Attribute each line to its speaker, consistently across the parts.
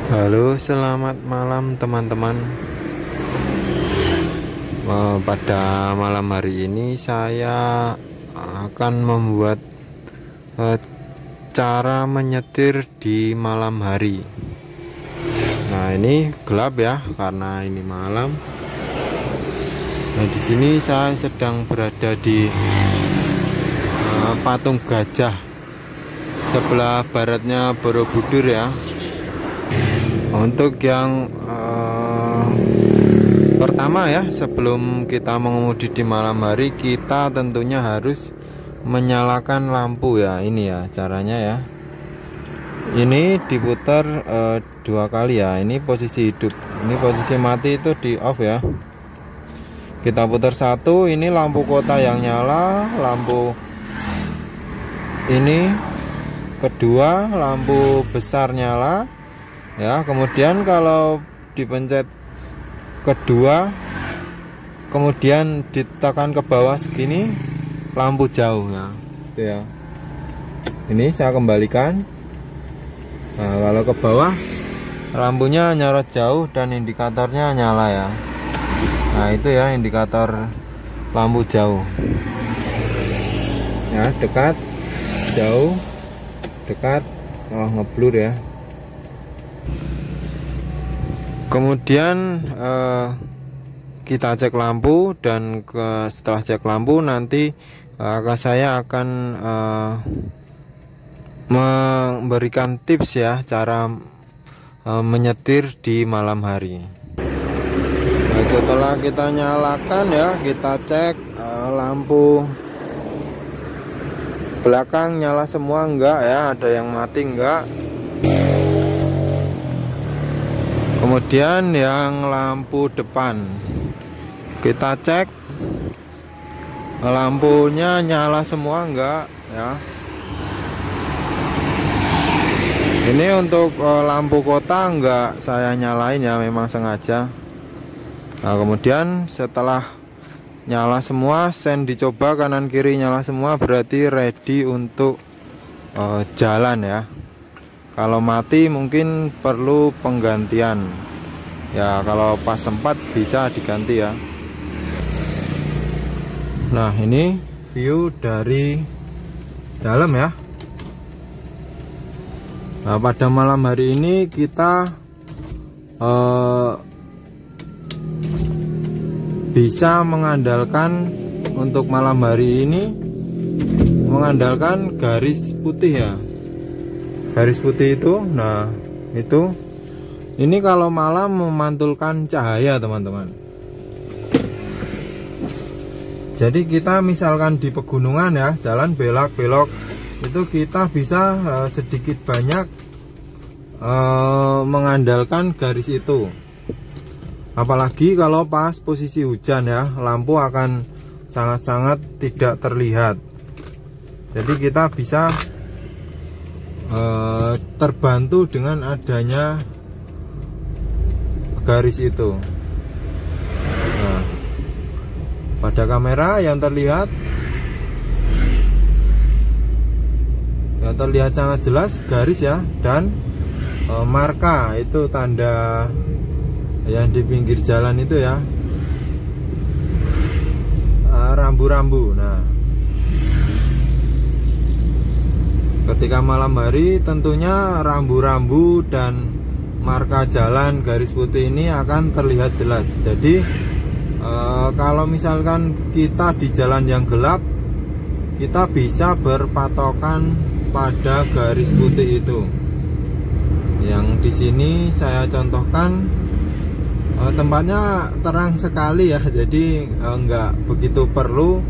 Speaker 1: Halo, selamat malam teman-teman. Pada malam hari ini saya akan membuat cara menyetir di malam hari. Nah, ini gelap ya karena ini malam. Nah, di sini saya sedang berada di Patung Gajah, sebelah baratnya Borobudur ya. Untuk yang pertama ya, sebelum kita mengemudi di malam hari, kita tentunya harus menyalakan lampu ya. Ini ya caranya ya. Ini diputar 2 kali ya. Ini posisi hidup, ini posisi mati itu di off ya. Kita putar 1, ini lampu kota yang nyala, lampu ini kedua lampu besar nyala ya. Kemudian kalau dipencet kedua, kemudian ditekan ke bawah segini, lampu jauh ya, itu ya. Ini saya kembalikan. Nah, kalau ke bawah lampunya nyorot jauh dan indikatornya nyala ya. Nah, itu ya indikator lampu jauh ya. Dekat, jauh, dekat, ngeblur ya. Kemudian kita cek lampu, dan setelah cek lampu nanti saya akan memberikan tips ya cara menyetir di malam hari. Nah, setelah kita nyalakan ya, kita cek lampu belakang nyala semua enggak ya, ada yang mati enggak. Kemudian yang lampu depan kita cek lampunya nyala semua enggak ya. Ini untuk lampu kota enggak saya nyalain ya, memang sengaja. Nah, kemudian setelah nyala semua, sen dicoba kanan kiri nyala semua, berarti ready untuk jalan ya. Kalau mati mungkin perlu penggantian ya, kalau pas sempat bisa diganti ya. Nah, ini view dari dalam ya. Nah, pada malam hari ini kita bisa mengandalkan, untuk malam hari ini mengandalkan garis putih ya. Garis putih itu, nah itu, ini kalau malam memantulkan cahaya teman-teman. Jadi kita misalkan di pegunungan ya, jalan belok-belok, itu kita bisa sedikit banyak mengandalkan garis itu. Apalagi kalau pas posisi hujan ya, lampu akan sangat-sangat tidak terlihat. Jadi kita bisa terbantu dengan adanya garis itu. Nah, pada kamera yang terlihat sangat jelas garis ya, dan marka itu tanda yang di pinggir jalan itu ya, rambu-rambu. Nah, ketika malam hari tentunya rambu-rambu dan marka jalan garis putih ini akan terlihat jelas. Jadi kalau misalkan kita di jalan yang gelap, kita bisa berpatokan pada garis putih itu. Yang di sini saya contohkan tempatnya terang sekali ya, jadi nggak begitu perlu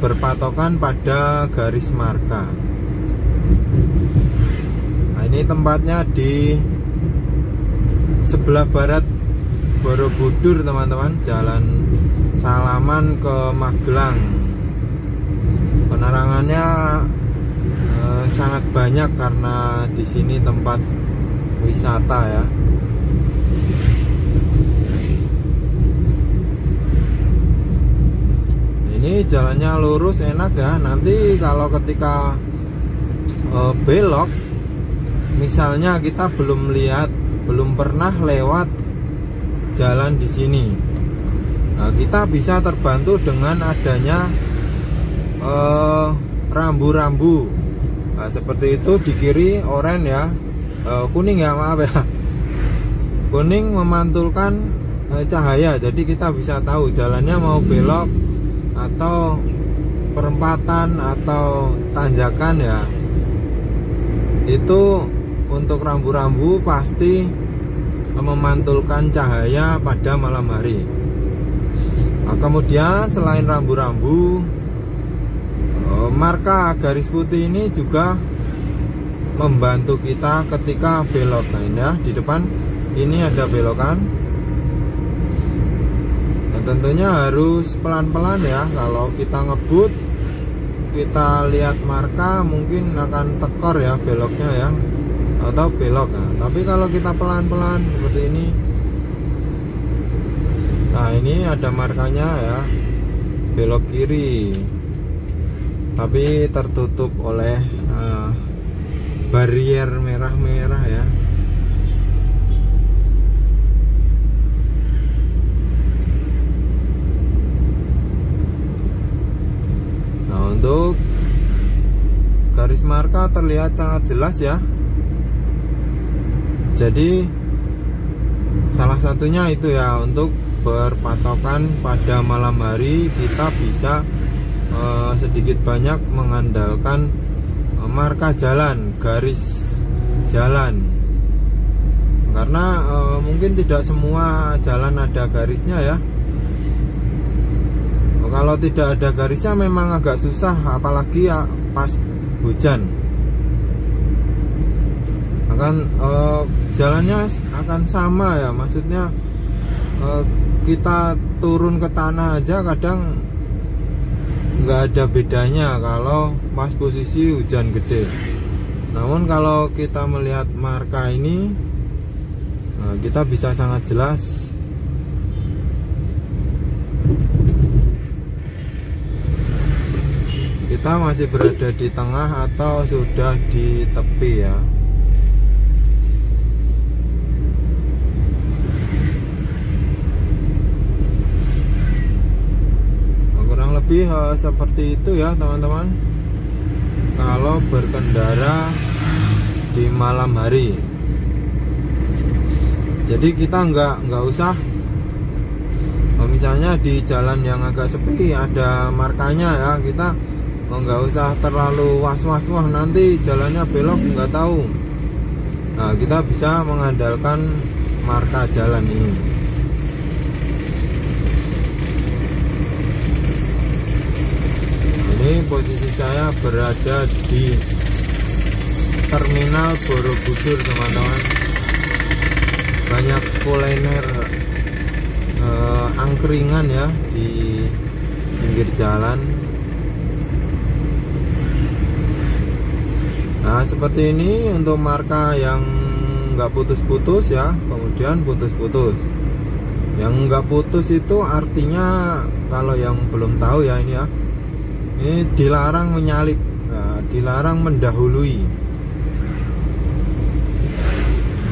Speaker 1: berpatokan pada garis marka. Nah, ini tempatnya di sebelah barat Borobudur teman-teman, Jalan Salaman ke Magelang. Penerangannya sangat banyak karena di sini tempat wisata ya. Ini jalannya lurus enak ya. Nanti kalau ketika belok misalnya kita belum pernah lewat jalan di sini. Nah, kita bisa terbantu dengan adanya rambu-rambu. Nah, seperti itu di kiri oranye ya, kuning ya, maaf ya. Kuning memantulkan cahaya, jadi kita bisa tahu jalannya mau belok atau perempatan atau tanjakan ya. Itu untuk rambu-rambu pasti memantulkan cahaya pada malam hari. Nah, kemudian selain rambu-rambu, marka garis putih ini juga membantu kita ketika belok. Nah, ini ya, di depan ini ada belokan. Dan tentunya harus pelan-pelan ya. Kalau kita ngebut, kita lihat marka mungkin akan tekor ya beloknya ya, atau belok. Nah, tapi kalau kita pelan-pelan seperti ini, nah ini ada markanya ya, belok kiri, tapi tertutup oleh barrier merah-merah ya. Nah, untuk garis marka terlihat sangat jelas ya. Jadi salah satunya itu ya, untuk berpatokan pada malam hari kita bisa sedikit banyak mengandalkan marka jalan, garis jalan. Karena mungkin tidak semua jalan ada garisnya ya. Kalau tidak ada garisnya memang agak susah, apalagi ya pas hujan. Jalannya akan sama ya, maksudnya kita turun ke tanah aja kadang nggak ada bedanya kalau pas posisi hujan gede. Namun kalau kita melihat marka ini, kita bisa sangat jelas kita masih berada di tengah atau sudah di tepi ya. Kurang lebih seperti itu ya teman-teman, kalau berkendara di malam hari. Jadi kita nggak usah, misalnya di jalan yang agak sepi ada markanya ya, kita nggak usah terlalu was-was, wah nanti jalannya belok nggak tahu. Nah, kita bisa mengandalkan marka jalan ini. Ini posisi saya berada di Terminal Borobudur teman-teman. Banyak kuliner angkringan ya di pinggir jalan. Nah, seperti ini untuk marka yang nggak putus-putus ya, kemudian putus-putus. Yang nggak putus itu artinya, kalau yang belum tahu ya ini ya, ini dilarang menyalip, dilarang mendahului,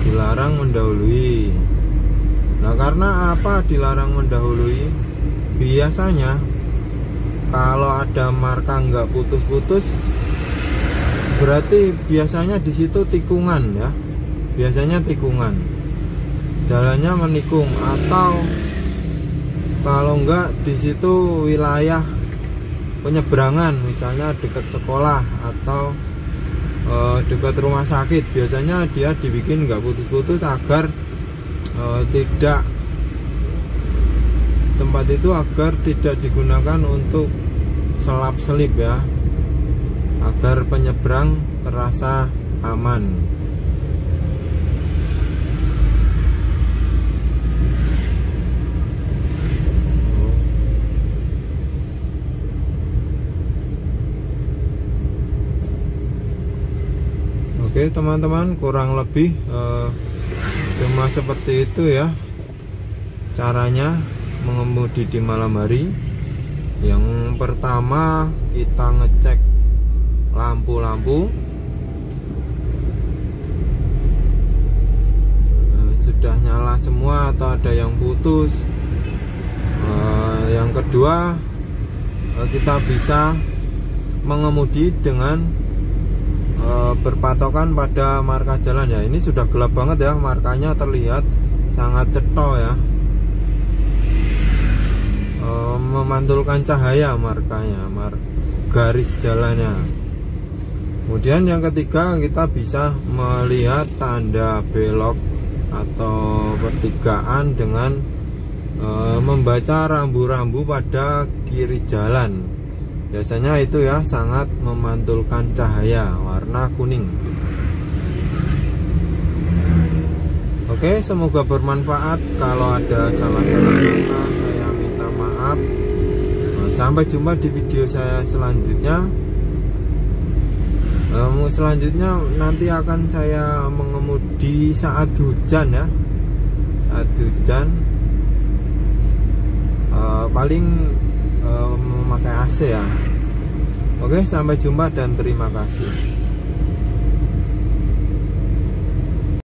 Speaker 1: dilarang mendahului. Nah, karena apa dilarang mendahului? Biasanya kalau ada marka nggak putus-putus, berarti biasanya di situ tikungan ya, biasanya tikungan, jalannya menikung, atau kalau enggak di situ wilayah penyeberangan, misalnya dekat sekolah atau dekat rumah sakit. Biasanya dia dibikin nggak putus-putus agar tidak, tempat itu agar tidak digunakan untuk selap-selip ya, agar penyeberang terasa aman. Oke teman-teman, kurang lebih cuma seperti itu ya caranya mengemudi di malam hari. Yang pertama, kita ngecek lampu-lampu. semua atau ada yang putus. Yang kedua, kita bisa mengemudi dengan berpatokan pada marka jalan ya. Ini sudah gelap banget ya, markanya terlihat sangat cetok ya, memantulkan cahaya markanya, garis jalannya. Kemudian yang ketiga, kita bisa melihat tanda belok atau pertigaan dengan membaca rambu-rambu pada kiri jalan. Biasanya itu ya sangat memantulkan cahaya warna kuning. Oke, semoga bermanfaat. Kalau ada salah-salah kata, saya minta maaf. Sampai jumpa di video saya selanjutnya. Selanjutnya nanti akan saya mengemudi saat hujan ya. Saat hujan paling memakai AC ya. Oke, sampai jumpa dan terima kasih.